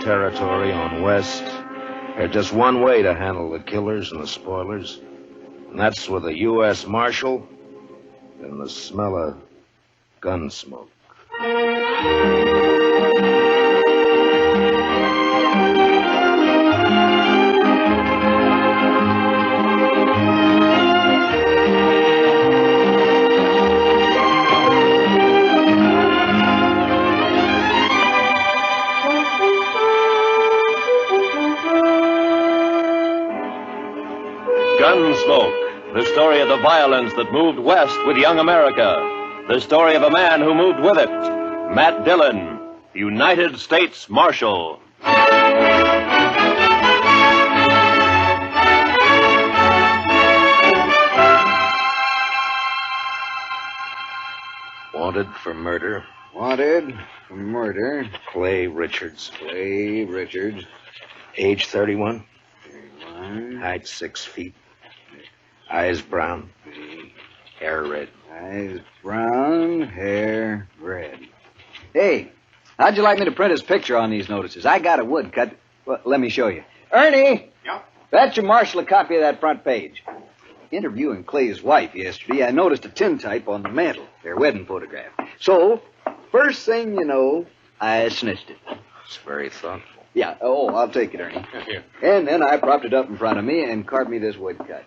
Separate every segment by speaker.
Speaker 1: territory on West, there's just one way to handle the killers and the spoilers, and that's with a U.S. Marshal and the smell of Gunsmoke.
Speaker 2: Gunsmoke, the story of the violence that moved west with young America. The story of a man who moved with it. Matt Dillon, United States Marshal.
Speaker 1: Wanted for murder.
Speaker 3: Wanted for murder.
Speaker 1: Clay Richards.
Speaker 3: Clay Richards.
Speaker 1: Age 31.
Speaker 3: 31.
Speaker 1: Height 6 feet. Eyes brown. Hair red.
Speaker 3: Eyes brown, hair red. Hey, how'd you like me to print his picture on these notices? I got a woodcut. Well, let me show you. Ernie!
Speaker 4: Yeah?
Speaker 3: Fetch your Marshal a copy of that front page. Interviewing Clay's wife yesterday, I noticed a tintype on the mantel, their wedding photograph. So, first thing you know, I snitched it.
Speaker 1: It's very thoughtful.
Speaker 3: Yeah, I'll take it, Ernie.
Speaker 4: Here.
Speaker 3: And then I propped it up in front of me and carved me this woodcut.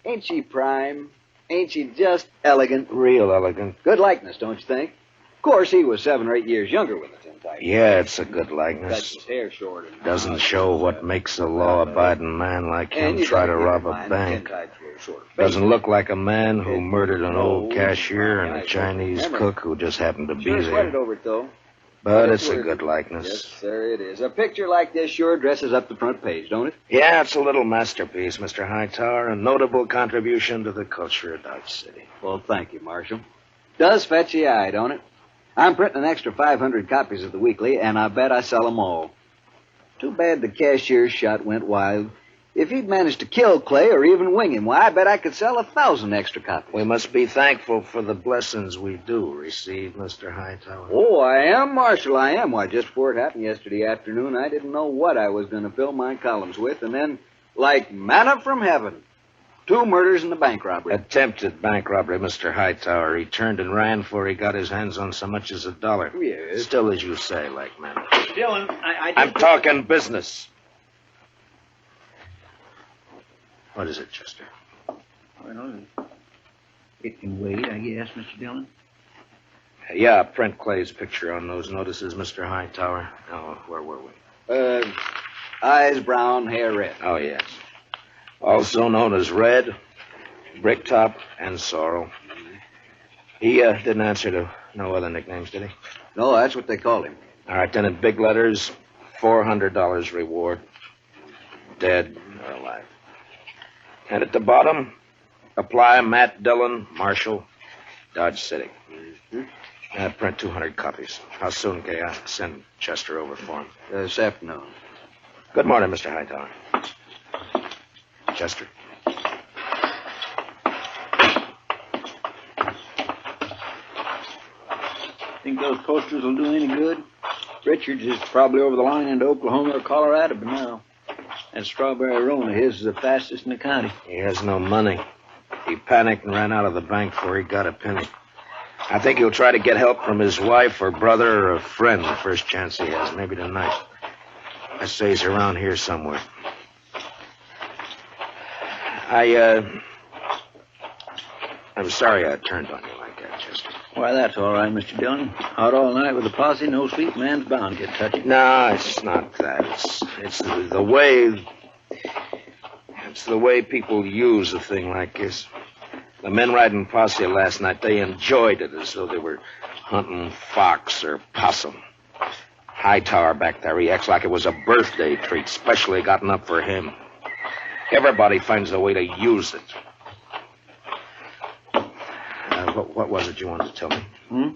Speaker 3: Ain't she prime? Ain't she just elegant?
Speaker 1: Real elegant.
Speaker 3: Good likeness, don't you think? Of course, he was 7 or 8 years younger with the tintype.
Speaker 1: Yeah, it's a good
Speaker 3: Cut
Speaker 1: likeness.
Speaker 3: his hair short. And
Speaker 1: Doesn't show what makes a law-abiding man like him
Speaker 3: you
Speaker 1: try
Speaker 3: gotta
Speaker 1: to
Speaker 3: keep
Speaker 1: rob
Speaker 3: in
Speaker 1: a
Speaker 3: mind,
Speaker 1: bank.
Speaker 3: the tintype's a little short.
Speaker 1: Doesn't look like a man who murdered an old cashier and a Chinese cook who just happened to be
Speaker 3: Sure sweated
Speaker 1: there.
Speaker 3: over it, though.
Speaker 1: But it's a
Speaker 3: Yes,
Speaker 1: good
Speaker 3: Yes,
Speaker 1: likeness.
Speaker 3: sir, it is. A picture like this sure dresses up the front page, don't it?
Speaker 1: Yeah, it's a little masterpiece, Mr. Hightower, a notable contribution to the culture of Dodge City.
Speaker 3: Well, thank you, Marshal. Does fetch the eye, don't it? I'm printing an extra 500 copies of the weekly, and I bet I sell them all. Too bad the cashier's shot went wild. If he'd managed to kill Clay or even wing him, why, I bet I could sell 1,000 extra copies.
Speaker 1: We must be thankful for the blessings we do receive, Mr. Hightower.
Speaker 3: Oh, I am, Marshal, I am. Why, just before it happened yesterday afternoon, I didn't know what I was going to fill my columns with, and then, like manna from heaven, 2 murders and a bank robbery.
Speaker 1: Attempted bank robbery, Mr. Hightower. He turned and ran before he got his hands on so much as $1.
Speaker 3: Yes.
Speaker 1: Still, as you say, like man.
Speaker 4: Dillon,
Speaker 1: I'm talking business. What is it, Chester?
Speaker 4: Well, it can wait, I guess, Mr. Dillon.
Speaker 1: Yeah, print Clay's picture on those notices, Mr. Hightower. Oh, where were we?
Speaker 3: Eyes brown, hair red.
Speaker 1: Oh, yes. Also known as Red, Bricktop, and Sorrel. He didn't answer to no other nicknames, did he?
Speaker 3: No, that's what they called him.
Speaker 1: All right, then in big letters, $400 reward. Dead or alive. And at the bottom, apply Matt Dillon, Marshal, Dodge City. Print 200 copies. How soon can I send Chester over for him?
Speaker 3: This afternoon.
Speaker 1: Good morning, Mr. Hightower. Chester.
Speaker 4: Think those posters will do any good? Richards is probably over the line into Oklahoma or Colorado by now. That strawberry roan of his is the fastest in the county.
Speaker 1: He has no money. He panicked and ran out of the bank before he got a penny. I think he'll try to get help from his wife or brother or a friend the first chance he has, maybe tonight. I say he's around here somewhere. I'm sorry I turned on you like that, Chester.
Speaker 4: Why, that's all right, Mr. Dillon. Out all night with a posse, no sleep, man's bound to get touchy.
Speaker 1: No, it's not that. It's the way... It's the way people use a thing like this. The men riding posse last night, they enjoyed it as though they were hunting fox or possum. Hightower back there, he acts like it was a birthday treat, specially gotten up for him. Everybody finds a way to use it. What was it you wanted to tell me?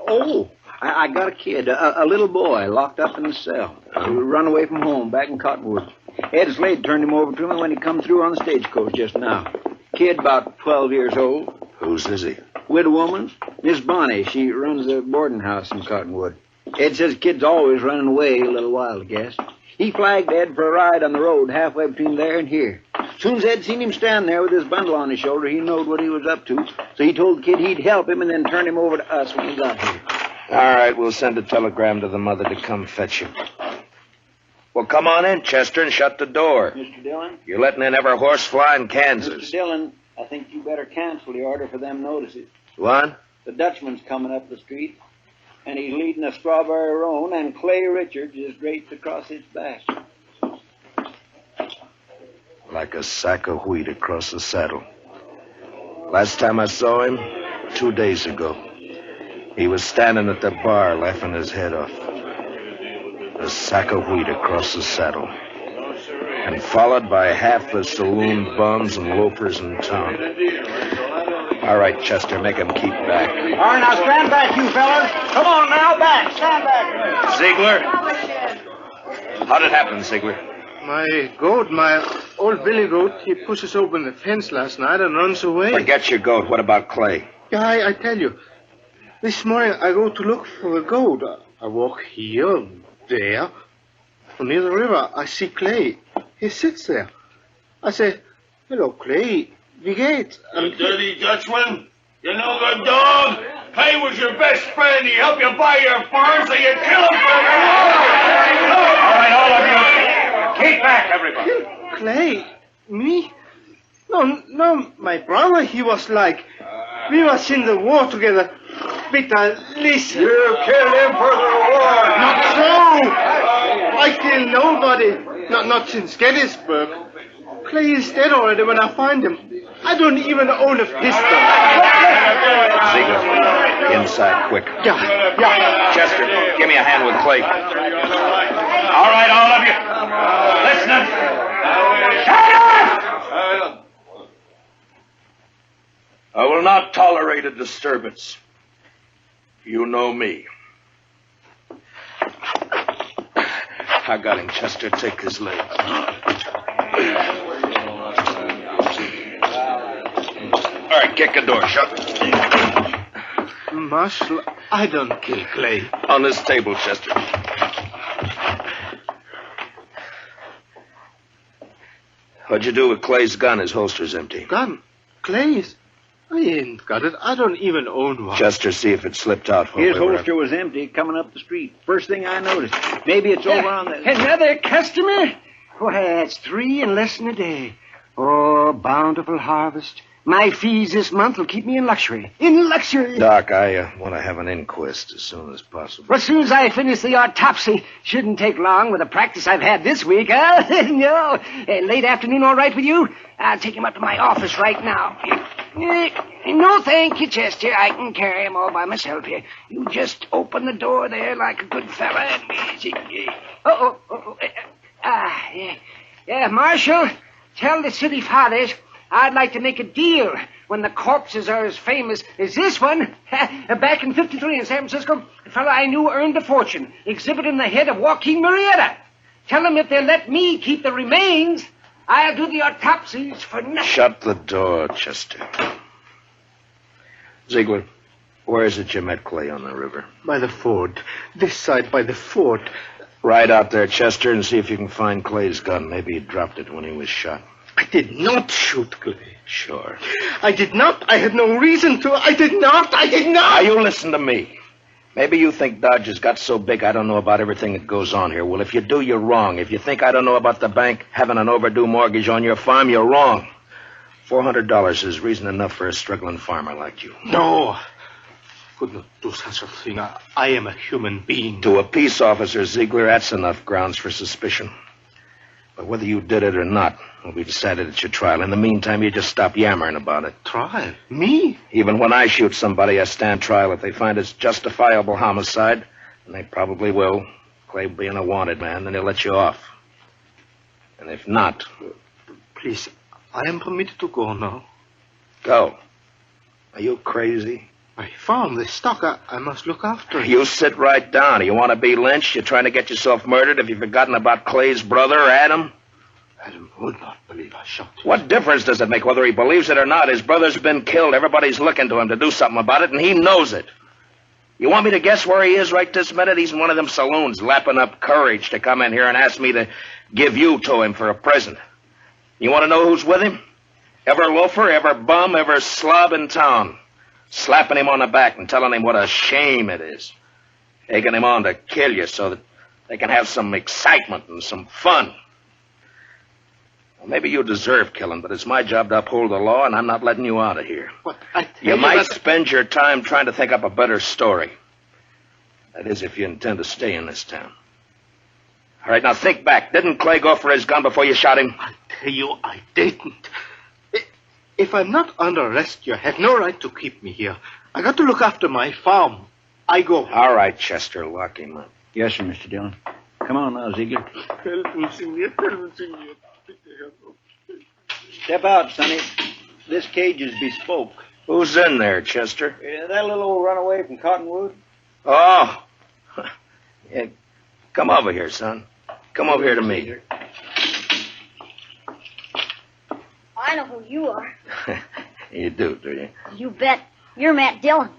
Speaker 4: Oh, I got a kid, a little boy, locked up in the cell. He run away from home back in Cottonwood. Ed Slade turned him over to me when he come through on the stagecoach just now. Kid about 12 years old.
Speaker 1: Whose is he?
Speaker 4: Widow woman, Miss Bonnie. She runs a boarding house in Cottonwood. Ed says kid's always running away a little wild, I guess. He flagged Ed for a ride on the road halfway between there and here. As soon as Ed seen him stand there with his bundle on his shoulder, he knowed what he was up to. So he told the kid he'd help him and then turn him over to us when he got here.
Speaker 1: All right, we'll send a telegram to the mother to come fetch you. Well, come on in, Chester, and shut the door.
Speaker 4: Mr. Dillon?
Speaker 1: You're letting in every horse fly in Kansas.
Speaker 4: Mr. Dillon, I think you better cancel the order for them notices.
Speaker 1: What?
Speaker 4: The Dutchman's coming up the street, and he's leading a strawberry roan, and Clay Richards is draped across his back.
Speaker 1: Like a sack of wheat across the saddle. Last time I saw him, 2 days ago, he was standing at the bar laughing his head off. A sack of wheat across the saddle. And followed by half the saloon bums and loafers in town. All right, Chester, make him keep back.
Speaker 4: All right, now stand back, you fellas. Come on now, back. Stand back.
Speaker 1: Ziegler? How'd it happen, Ziegler?
Speaker 5: My old Billy goat, he pushes open the fence last night and runs away.
Speaker 1: Forget your goat. What about Clay?
Speaker 5: Yeah, I tell you. This morning I go to look for the goat. I walk here, there. Near the river, I see Clay. He sits there. I say, hello, Clay. Wie geht's?
Speaker 6: You dirty Dutchman. You no good dog. Clay was your best friend. He helped you buy your farm, so you kill him for your
Speaker 2: All right, all of you. Keep back, everybody.
Speaker 5: Clay? Me? No, my brother, he was like... We was in the war together. Peter, listen.
Speaker 6: You killed him for the war.
Speaker 5: Not so! I killed nobody. Not since Gettysburg. Clay is dead already when I find him. I don't even own a pistol.
Speaker 1: Ziegler, inside, quick.
Speaker 5: Yeah.
Speaker 1: Chester, give me a hand with Clay.
Speaker 2: All right, all of you. Listen. Shut up!
Speaker 1: I will not tolerate a disturbance. You know me. I got him, Chester. Take his leg. All right, kick the door shut.
Speaker 5: Marshal, I don't kill Clay.
Speaker 1: On this table, Chester. What'd you do with Clay's gun? His holster's empty.
Speaker 5: Gun? Clay's? I ain't got it. I don't even own one.
Speaker 1: Chester, see if it slipped out.
Speaker 4: His holster was empty coming up the street. First thing I noticed. Maybe it's over on the...
Speaker 7: Another customer? Why, that's 3 in less than a day. Oh, bountiful harvest. My fees this month will keep me in luxury. In luxury.
Speaker 1: Doc, I want to have an inquest as soon as possible.
Speaker 7: Well, as soon as I finish the autopsy. Shouldn't take long with the practice I've had this week, huh? No. Late afternoon all right with you? I'll take him up to my office right now. No, thank you, Chester. I can carry him all by myself here. You just open the door there like a good fella. Yeah, Marshal, tell the city fathers I'd like to make a deal when the corpses are as famous as this one. Back in 53 in San Francisco, a fellow I knew earned a fortune exhibiting the head of Joaquin Murrieta. Tell them if they'll let me keep the remains, I'll do the autopsies for nothing.
Speaker 1: Shut the door, Chester. Ziegler, where is it you met Clay on the river?
Speaker 5: By the ford. This side by the ford.
Speaker 1: Ride out there, Chester, and see if you can find Clay's gun. Maybe he dropped it when he was shot.
Speaker 5: I did not shoot Clay.
Speaker 1: Sure.
Speaker 5: I did not. I had no reason to. I did not.
Speaker 1: Now, you listen to me. Maybe you think Dodge has got so big I don't know about everything that goes on here. Well, if you do, you're wrong. If you think I don't know about the bank having an overdue mortgage on your farm, you're wrong. $400 is reason enough for a struggling farmer like you.
Speaker 5: No. Could not do such a thing. I am a human being.
Speaker 1: To a peace officer, Ziegler, that's enough grounds for suspicion. But whether you did it or not will be decided at your trial. In the meantime, you just stop yammering about it.
Speaker 5: Trial? Me?
Speaker 1: Even when I shoot somebody, I stand trial. If they find it's justifiable homicide, and they probably will, Clay being a wanted man, then they'll let you off. And if not...
Speaker 5: Please, I am permitted to go now.
Speaker 1: Go. Are you crazy?
Speaker 5: My farm, the stock, I must look after it.
Speaker 1: You sit right down. You want to be lynched? You're trying to get yourself murdered? Have you forgotten about Clay's brother, Adam?
Speaker 5: Adam would not believe I shot him.
Speaker 1: What difference does it make whether he believes it or not? His brother's been killed. Everybody's looking to him to do something about it, and he knows it. You want me to guess where he is right this minute? He's in one of them saloons, lapping up courage to come in here and ask me to give you to him for a present. You want to know who's with him? Every loafer, every bum, every slob in town. Slapping him on the back and telling him what a shame it is. Taking him on to kill you so that they can have some excitement and some fun. Well, maybe you deserve killing, but it's my job to uphold the law, and I'm not letting you out of here.
Speaker 5: But I tell
Speaker 1: You might spend your time trying to think up a better story. That is, if you intend to stay in this town. All right, now think back. Didn't Clay go for his gun before you shot him?
Speaker 5: I tell you, I didn't. If I'm not under arrest, you have no right to keep me here. I got to look after my farm. I go.
Speaker 1: All right, Chester, lock him up.
Speaker 4: Yes, sir, Mr. Dillon. Come on now, Ziegler. Step out, Sonny. This cage is bespoke.
Speaker 1: Who's in there, Chester?
Speaker 4: That little old runaway from Cottonwood?
Speaker 1: Oh. Yeah, come over here, son. Come over here to me.
Speaker 8: I know who you are.
Speaker 1: You do you?
Speaker 8: You bet. You're Matt Dillon.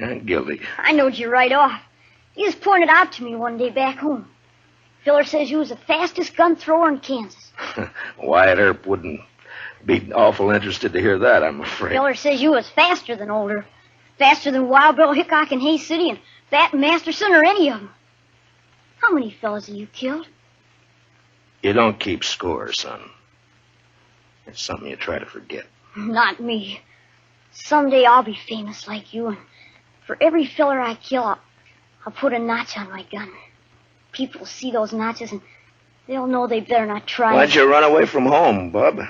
Speaker 1: I'm guilty.
Speaker 8: I knowed you right off. You just pointed out to me one day back home. Filler says you was the fastest gun thrower in Kansas.
Speaker 1: Wyatt Earp wouldn't be awful interested to hear that, I'm afraid.
Speaker 8: Filler says you was faster than Older. Faster than Wild Bill Hickok in Hayes City and Fat Masterson or any of them. How many fellas have you killed?
Speaker 1: You don't keep score, son. It's something you try to forget.
Speaker 8: Not me. Someday I'll be famous like you, and for every filler I kill, I'll put a notch on my gun. People will see those notches, and they'll know they better not try.
Speaker 1: Why'd you run away from home, Bub?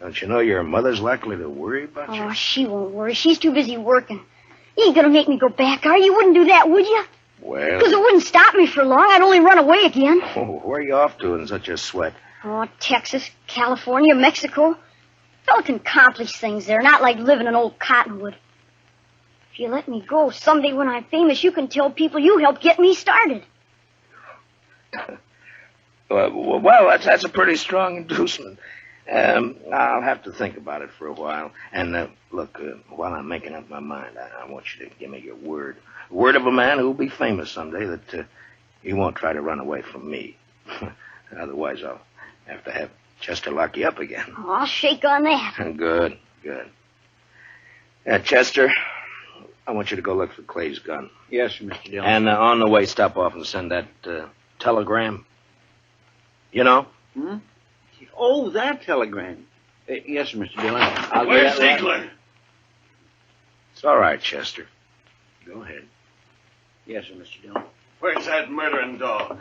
Speaker 1: Don't you know your mother's likely to worry about you?
Speaker 8: Oh, she won't worry. She's too busy working. You ain't gonna make me go back, are you? You wouldn't do that, would you?
Speaker 1: Well...
Speaker 8: Because it wouldn't stop me for long. I'd only run away again.
Speaker 1: Oh, where are you off to in such a sweat?
Speaker 8: Oh, Texas, California, Mexico. Fella can accomplish things there, not like living in old Cottonwood. If you let me go, someday when I'm famous, you can tell people you helped get me started.
Speaker 1: Well, that's a pretty strong inducement. I'll have to think about it for a while. And, look, while I'm making up my mind, I want you to give me your word. Word of a man who'll be famous someday that he won't try to run away from me. Otherwise, I'll have to have Chester lock you up again.
Speaker 8: Oh, I'll shake on that.
Speaker 1: Good. Chester, I want you to go look for Clay's gun.
Speaker 4: Yes, sir, Mr. Dillon.
Speaker 1: And on the way, stop off and send that telegram. You know?
Speaker 4: Hmm? Oh, that telegram. Yes, sir, Mr. Dillon. I'll
Speaker 6: Where's
Speaker 4: get that
Speaker 6: Ziegler?
Speaker 4: right.
Speaker 1: It's all right, Chester. Go ahead.
Speaker 4: Yes, sir, Mr. Dillon.
Speaker 6: Where's that murdering dog?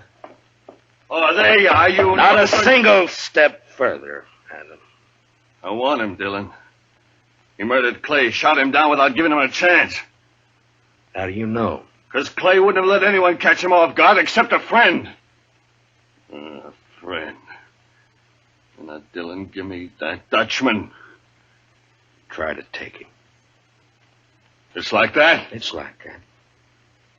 Speaker 6: Oh, there you are, you...
Speaker 1: Not a single step further, Adam.
Speaker 6: I want him, Dillon. He murdered Clay, shot him down without giving him a chance.
Speaker 1: How do you know?
Speaker 6: Because Clay wouldn't have let anyone catch him off guard except a friend. A friend. And now, Dillon, give me that Dutchman.
Speaker 1: Try to take him.
Speaker 6: Just like that?
Speaker 1: It's like that.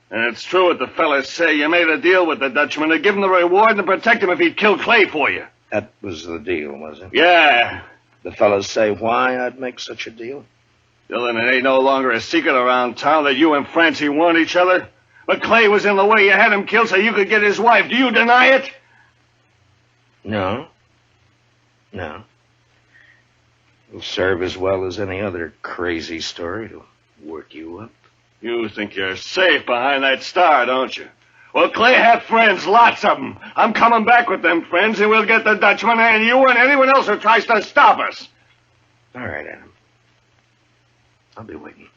Speaker 6: And it's true what the fellas say. You made a deal with the Dutchman to give him the reward and to protect him if he'd kill Clay for you.
Speaker 1: That was the deal, was it?
Speaker 6: Yeah.
Speaker 1: The fellas say why I'd make such a deal?
Speaker 6: Dillon, it ain't no longer a secret around town that you and Francie want each other. But Clay was in the way. You had him killed so you could get his wife. Do you deny it?
Speaker 1: No. It'll serve as well as any other crazy story to work you up.
Speaker 6: You think you're safe behind that star, don't you? Well, Clay had friends, lots of them. I'm coming back with them friends, and we'll get the Dutchman and you and anyone else who tries to stop us.
Speaker 1: All right, Adam. I'll be waiting.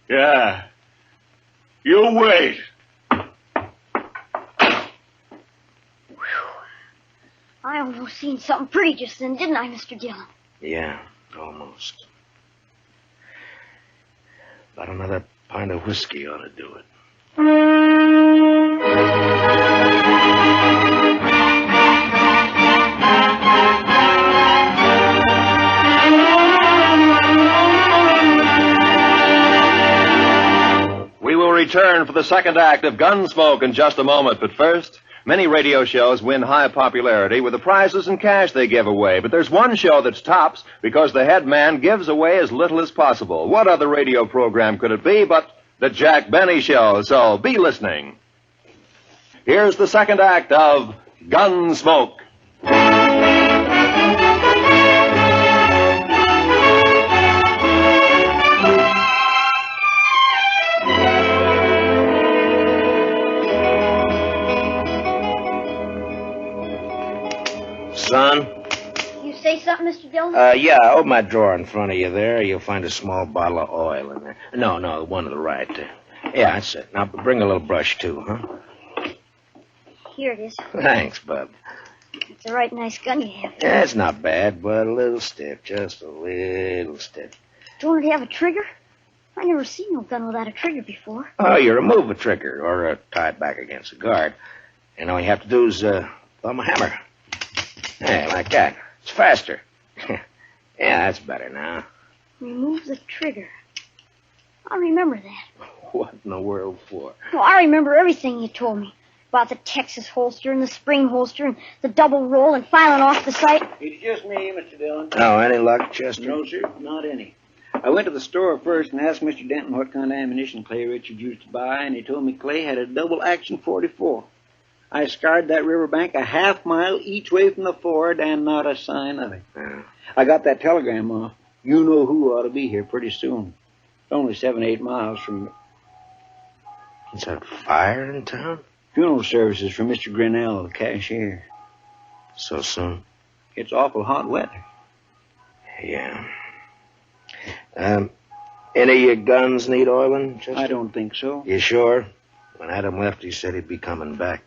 Speaker 6: Yeah. You wait.
Speaker 8: I almost seen something pretty just then, didn't I, Mr. Dillon?
Speaker 1: Yeah, almost. About another pint of whiskey ought to do it.
Speaker 2: We will return for the second act of Gunsmoke in just a moment, but first, many radio shows win high popularity with the prizes and cash they give away, but there's one show that's tops because the head man gives away as little as possible. What other radio program could it be but The Jack Benny Show, so be listening. Here's the second act of Gunsmoke.
Speaker 1: Son?
Speaker 8: You say something, Mr. Dillon?
Speaker 1: Yeah, open my drawer in front of you there. You'll find a small bottle of oil in there. No, the one to the right there. Yeah, that's it. Now, bring a little brush, too, huh?
Speaker 8: Here it is.
Speaker 1: Thanks, bub.
Speaker 8: It's a right nice gun you have.
Speaker 1: Yeah, it's not bad, but a little stiff. Just a little stiff.
Speaker 8: Don't it have a trigger? I never seen no gun without a trigger before.
Speaker 1: Oh, you remove a trigger or tie it back against the guard. And all you have to do is thumb a hammer. Yeah, like that. It's faster. Yeah, that's better now.
Speaker 8: Remove the trigger. I remember that.
Speaker 1: What in the world for?
Speaker 8: Well, I remember everything you told me. About the Texas holster and the spring holster and the double roll and filing off the sight.
Speaker 4: It's just me, Mr. Dillon.
Speaker 1: Oh, any luck, Chester?
Speaker 4: No, sir, not any. I went to the store first and asked Mr. Denton what kind of ammunition Clay Richards used to buy, and he told me Clay had a double-action .44. I scoured that riverbank a half-mile each way from the ford, and not a sign of it. I got that telegram off. You know who ought to be here pretty soon. It's only 7-8 miles from...
Speaker 1: Is that fire in town?
Speaker 4: Funeral services for Mr. Grinnell, the cashier.
Speaker 1: So soon?
Speaker 4: It's awful hot weather.
Speaker 1: Yeah. Any of your guns need oiling, Chester?
Speaker 4: I don't think so.
Speaker 1: You sure? When Adam left, he said he'd be coming back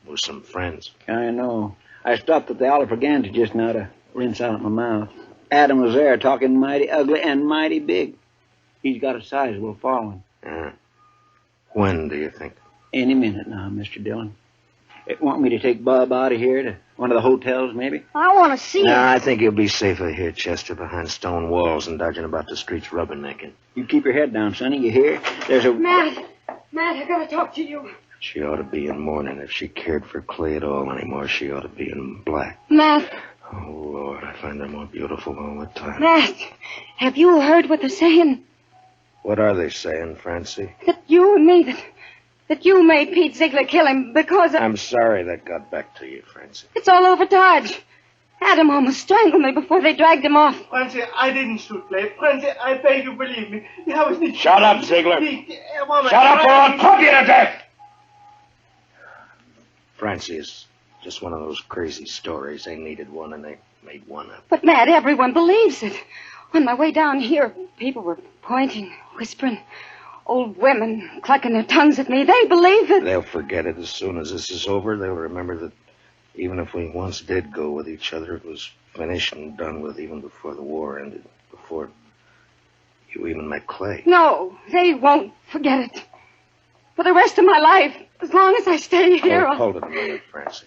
Speaker 1: with some friends.
Speaker 4: I know. I stopped at the Oliver Gantry just now to rinse out my mouth. Adam was there talking mighty ugly and mighty big. He's got a sizable following.
Speaker 1: When do you think?
Speaker 4: Any minute now, Mr. Dillon. They want me to take Bob out of here to one of the hotels, maybe?
Speaker 8: I want to see it.
Speaker 1: I think you'll be safer here, Chester, behind stone walls and dodging about the streets rubbernecking.
Speaker 4: You keep your head down, Sonny. You hear? There's a...
Speaker 7: Matt, I gotta talk to you.
Speaker 1: She ought to be in mourning. If she cared for Clay at all anymore, she ought to be in black.
Speaker 7: Matt.
Speaker 1: Oh, Lord, I find her more beautiful all the time.
Speaker 7: Matt, have you heard what they're saying?
Speaker 1: What are they saying, Francie?
Speaker 7: That you and me, that you made Pete Ziegler kill him because of...
Speaker 1: I'm sorry that got back to you, Francie.
Speaker 7: It's all over Dodge. Adam almost strangled me before they dragged him off.
Speaker 5: Francie, I didn't shoot Clay. Francie, I beg you, believe me. I was not...
Speaker 1: Shut up, Ziegler.
Speaker 5: Shut
Speaker 1: Shut up or I'll pump you to death! Francie is just one of those crazy stories. They needed one and they made one up.
Speaker 7: But, Matt, everyone believes it. On my way down here, people were pointing, whispering. Old women clucking their tongues at me. They believe it.
Speaker 1: They'll forget it as soon as this is over. They'll remember that even if we once did go with each other, it was finished and done with even before the war ended, before you even met Clay.
Speaker 7: No, they won't forget it. For the rest of my life, as long as I stay here.
Speaker 1: Hold it a minute, Francie.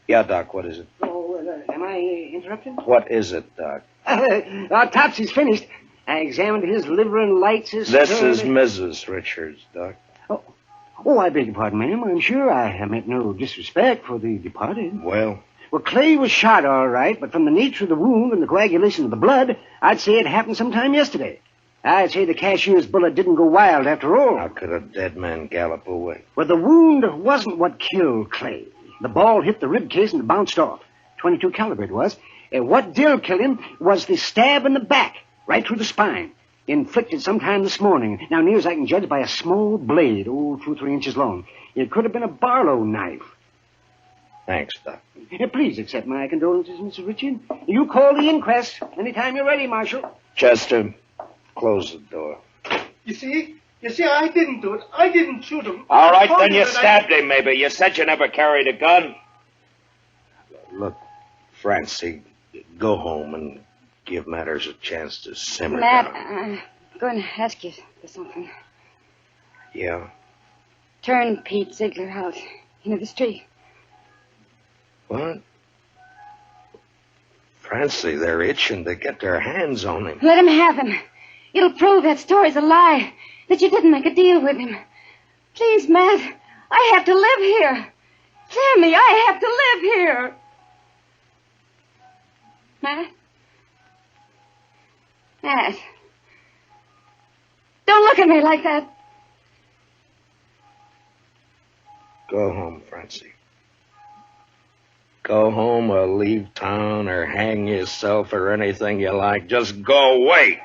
Speaker 1: Yeah, Doc, what is it?
Speaker 7: Oh, am I interrupting?
Speaker 1: What is it, Doc?
Speaker 7: Topsy's finished. I examined his liver and lights, his...
Speaker 1: This is Mrs. Richards, Doc.
Speaker 7: Oh, I beg your pardon, ma'am. I'm sure I meant no disrespect for the departed.
Speaker 1: Well,
Speaker 7: Clay was shot all right, but from the nature of the wound and the coagulation of the blood, I'd say it happened sometime yesterday. I'd say the cashier's bullet didn't go wild after all.
Speaker 1: how could a dead man gallop away?
Speaker 7: Well, the wound wasn't what killed Clay. The ball hit the rib case and bounced off. 22 caliber it was. What did kill him was the stab in the back, right through the spine, inflicted sometime this morning. Now, near as I can judge, by a small blade, 2 or 3 inches long. It could have been a Barlow knife.
Speaker 1: Thanks, Doc.
Speaker 7: Please accept my condolences, Mr. Richard. You call the inquest anytime you're ready, Marshal.
Speaker 1: Chester, close the door.
Speaker 5: You see, I didn't do it. I didn't shoot him.
Speaker 1: All right, then you stabbed him, maybe. You said you never carried a gun. Look, Francie, go home and give matters a chance to simmer
Speaker 7: Matt,
Speaker 1: down.
Speaker 7: I'm going to ask you for something.
Speaker 1: Yeah?
Speaker 7: Turn Pete Ziegler out into the street.
Speaker 1: What? Francie, they're itching to get their hands on him.
Speaker 7: Let him have him. It'll prove that story's a lie, that you didn't make a deal with him. Please, Matt, I have to live here. Hear me, I have to live here. Matt?
Speaker 9: Don't look at me like that.
Speaker 1: Go home, Francie. Go home or leave town or hang yourself or anything you like. Just go away.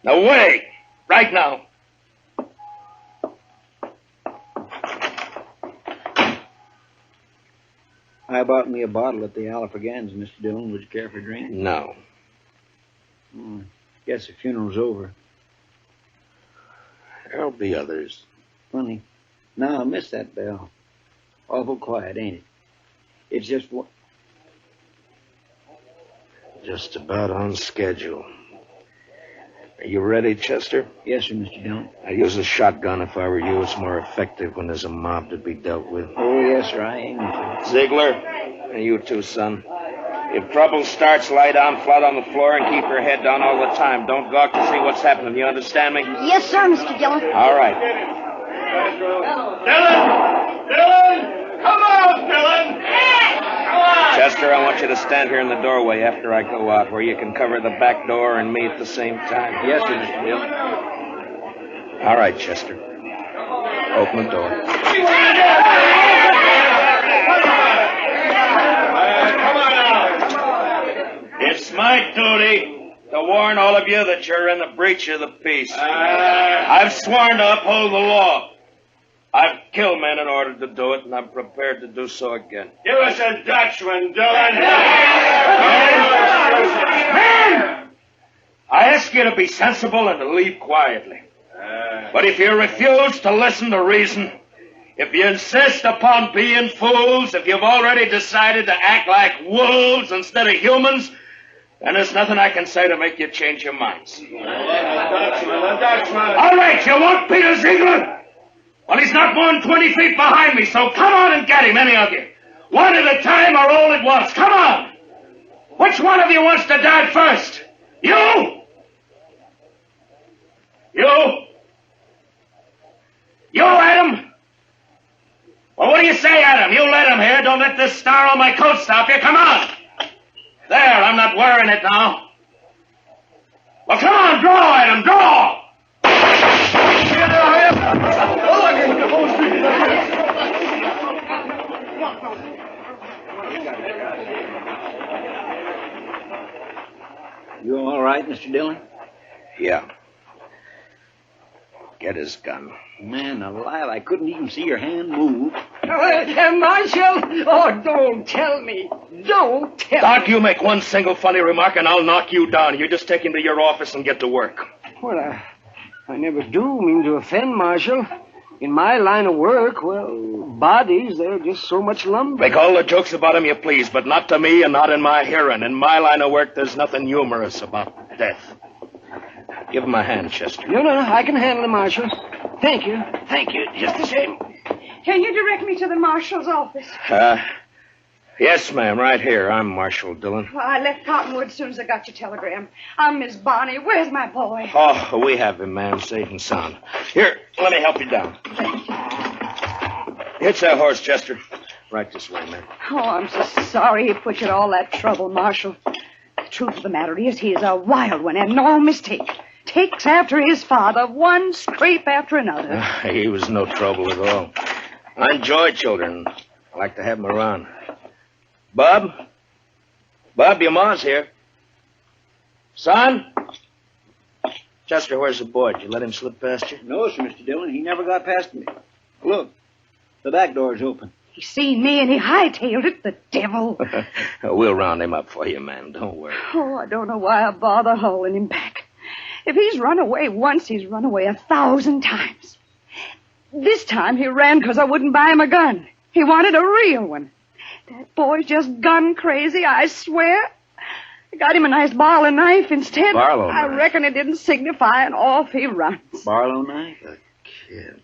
Speaker 1: Away! Right now.
Speaker 4: I bought me a bottle at the Alafragans, Mr. Dillon. Would you care for a drink?
Speaker 1: No.
Speaker 4: Guess the funeral's over.
Speaker 1: There'll be others.
Speaker 4: Funny. No, I missed that bell. Awful quiet, ain't it? It's just
Speaker 1: Just about on schedule. Are you ready, Chester?
Speaker 4: Yes, sir, Mr. Dillon.
Speaker 1: I use a shotgun if I were you. It's more effective when there's a mob to be dealt with.
Speaker 4: Oh, yes, sir, I ain't.
Speaker 1: Ziegler, and you too, son. If trouble starts, lie down flat on the floor and keep your head down all the time. Don't gawk to see what's happening. You understand me?
Speaker 8: Yes, sir, Mr. Dillon.
Speaker 1: All right.
Speaker 6: Dillon! Dillon! Come on, Dillon! Come on!
Speaker 1: Chester, I want you to stand here in the doorway after I go out, where you can cover the back door and me at the same time.
Speaker 4: Yes, sir, Mr. Dillon.
Speaker 1: All right, Chester. Open the door.
Speaker 6: Come on now.
Speaker 1: It's my duty to warn all of you that you're in the breach of the peace. I've sworn to uphold the law. I've killed men in order to do it, and I'm prepared to do so again.
Speaker 6: Give us a Dutchman, Dillon.
Speaker 1: Men! I ask you to be sensible and to leave quietly. But if you refuse to listen to reason, if you insist upon being fools, if you've already decided to act like wolves instead of humans, then there's nothing I can say to make you change your minds.
Speaker 6: A Dutchman.
Speaker 1: All right, you want Peter Ziegler? Well, he's not more than 20 feet behind me, so come on and get him, any of you. One at a time or all at once. Come on. Which one of you wants to die first? You? You, Adam? Well, what do you say, Adam? You let him here. Don't let this star on my coat stop you. Come on. There, I'm not wearing it now. Well, come on, draw, Adam, draw.
Speaker 4: You all right, Mr. Dillon?
Speaker 1: Yeah. Get his gun.
Speaker 4: Man alive, I couldn't even see your hand move.
Speaker 7: Marshal! Oh, don't tell me. Don't tell
Speaker 1: Doc,
Speaker 7: me.
Speaker 1: you make one single funny remark and I'll knock you down. You just take him to your office and get to work.
Speaker 7: Well, I never do mean to offend, Marshal. In my line of work, well, bodies, they're just so much lumber.
Speaker 1: Make all the jokes about him you please, but not to me and not in my hearing. In my line of work, there's nothing humorous about death. Give him a hand, Chester.
Speaker 7: No, I can handle it, Marshal. Thank you. Just the same.
Speaker 9: Can you direct me to the marshal's office?
Speaker 1: Yes, ma'am, right here. I'm Marshal Dillon.
Speaker 9: Well, I left Cottonwood as soon as I got your telegram. I'm Miss Bonnie. Where's my boy?
Speaker 1: Oh, we have him, ma'am, safe and sound. Here, let me help you down. Hitch that horse, Chester. Right this way, ma'am.
Speaker 9: Oh, I'm so sorry he put you to all that trouble, Marshal. The truth of the matter is he is a wild one and no mistake. Takes after his father, one scrape after another.
Speaker 1: He was no trouble at all. I enjoy children. I like to have them around. Bob, your ma's here. Son? Chester, where's the boy? Did you let him slip past you?
Speaker 4: No, sir, Mr. Dillon. He never got past me. Look, the back door's open.
Speaker 9: He seen me and he hightailed it, the devil.
Speaker 1: We'll round him up for you, ma'am. Don't worry.
Speaker 9: Oh, I don't know why I bother hauling him back. If he's run away once, he's run away 1,000 times. This time he ran because I wouldn't buy him a gun. He wanted a real one. That boy's just gun crazy, I swear. I got him a nice Barlow knife instead.
Speaker 1: Barlow
Speaker 9: I
Speaker 1: knife?
Speaker 9: reckon it didn't signify, and off he runs.
Speaker 4: Barlow knife?
Speaker 1: The kid.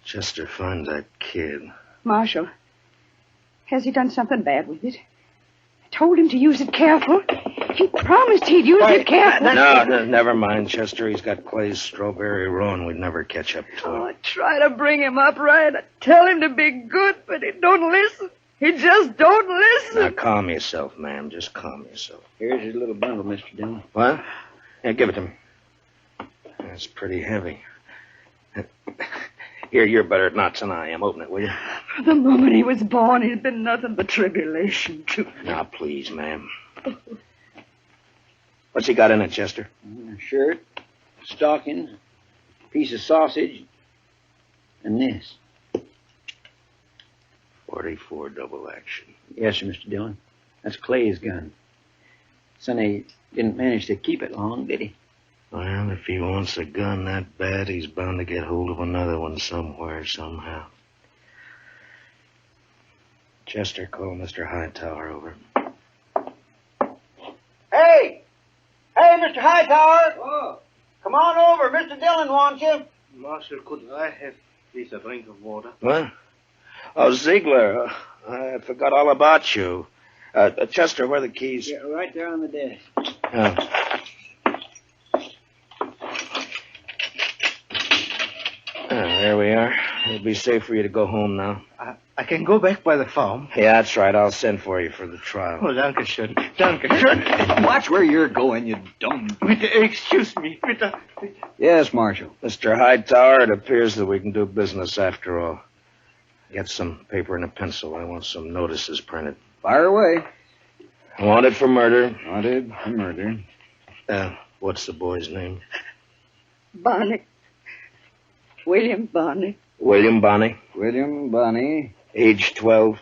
Speaker 1: Chester, find that kid.
Speaker 9: Marshal, has he done something bad with it? I told him to use it careful. He promised he'd use it careful.
Speaker 1: No, never mind, Chester. He's got Clay's strawberry roan. and we'd never catch up to him.
Speaker 9: I try to bring him up right. I tell him to be good, but he don't listen. He just don't listen.
Speaker 1: Now, calm yourself, ma'am. Just calm yourself.
Speaker 4: Here's his little bundle, Mr. Dillon.
Speaker 1: What? Yeah, give it to me. That's pretty heavy. Here, you're better at knots than I am. Open it, will you?
Speaker 9: The moment he was born, he'd been nothing but tribulation to me.
Speaker 1: Now, please, ma'am. What's he got in it, Chester?
Speaker 4: A shirt, stockings, piece of sausage, and this.
Speaker 1: 44 double action.
Speaker 4: Yes, sir, Mr. Dillon. That's Clay's gun. Sonny didn't manage to keep it long, did he?
Speaker 1: Well, if he wants a gun that bad, he's bound to get hold of another one somewhere, somehow. Chester, call Mr. Hightower over.
Speaker 3: Hey! Hey, Mr. Hightower! Oh. Come on over. Mr. Dillon wants you.
Speaker 5: Marshal, could I have please a drink of water?
Speaker 1: What? Oh, Ziegler, I forgot all about you. Chester, where are the keys?
Speaker 4: Yeah, right there on the desk.
Speaker 1: There we are. It'll be safe for you to go home now.
Speaker 5: I can go back by the farm.
Speaker 1: Yeah, that's right. I'll send for you for the trial.
Speaker 5: Oh, danke schön. Danke schön.
Speaker 3: Watch where you're going, you dumb...
Speaker 5: Excuse me. Bitte.
Speaker 3: Yes, Marshal.
Speaker 1: Mr. Hightower, it appears that we can do business after all. Get some paper and a pencil. I want some notices printed.
Speaker 3: Fire away.
Speaker 1: Wanted for murder.
Speaker 3: Wanted for murder.
Speaker 1: What's the boy's name?
Speaker 9: Bonnie. William Bonnie.
Speaker 1: William Bonnie.
Speaker 3: William Bonnie.
Speaker 1: Age 12.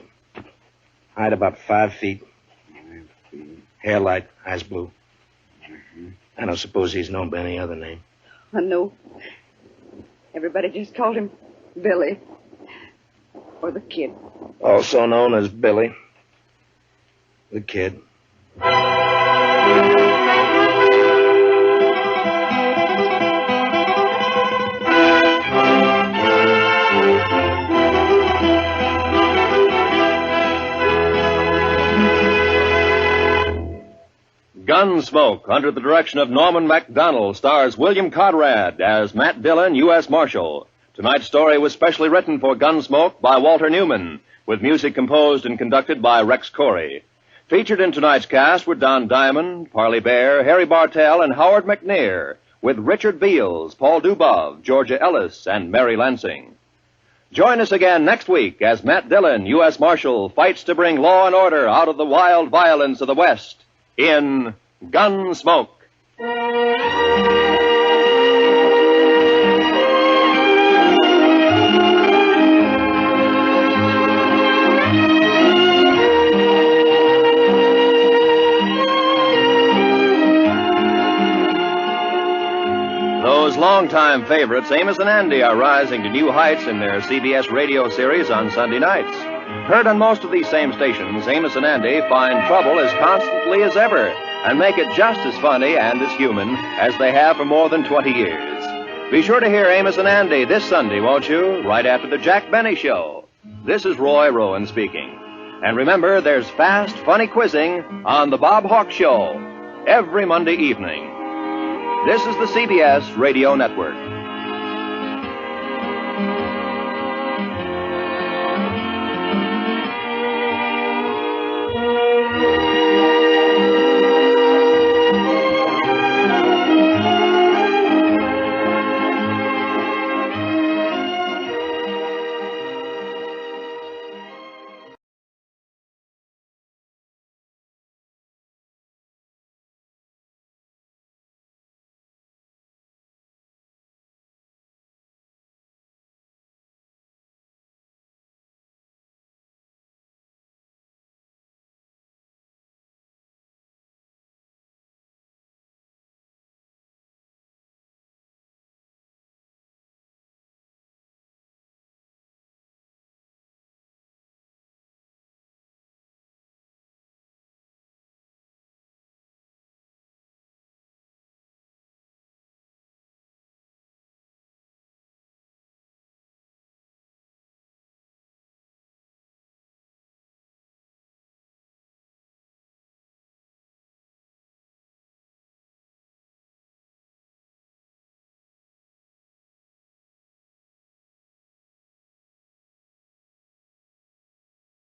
Speaker 1: Height about 5 feet. Hair light, eyes blue. I don't suppose he's known by any other name.
Speaker 9: I know. Everybody just called him Billy. Or the Kid.
Speaker 1: Also known as Billy. The Kid.
Speaker 2: Gunsmoke, under the direction of Norman MacDonald, stars William Conrad as Matt Dillon, U.S. Marshal. Tonight's story was specially written for Gunsmoke by Walter Newman, with music composed and conducted by Rex Corey. Featured in tonight's cast were Don Diamond, Parley Baer, Harry Bartell, and Howard McNear, with Richard Beals, Paul Dubov, Georgia Ellis, and Mary Lansing. Join us again next week as Matt Dillon, U.S. Marshal, fights to bring law and order out of the wild violence of the West in Gunsmoke. Those longtime favorites, Amos and Andy, are rising to new heights in their CBS radio series on Sunday nights. Heard on most of these same stations, Amos and Andy find trouble as constantly as ever and make it just as funny and as human as they have for more than 20 years. Be sure to hear Amos and Andy this Sunday, won't you? Right after the Jack Benny Show. This is Roy Rowan speaking. And remember, there's fast, funny quizzing on The Bob Hawk Show every Monday evening. This is the CBS Radio Network.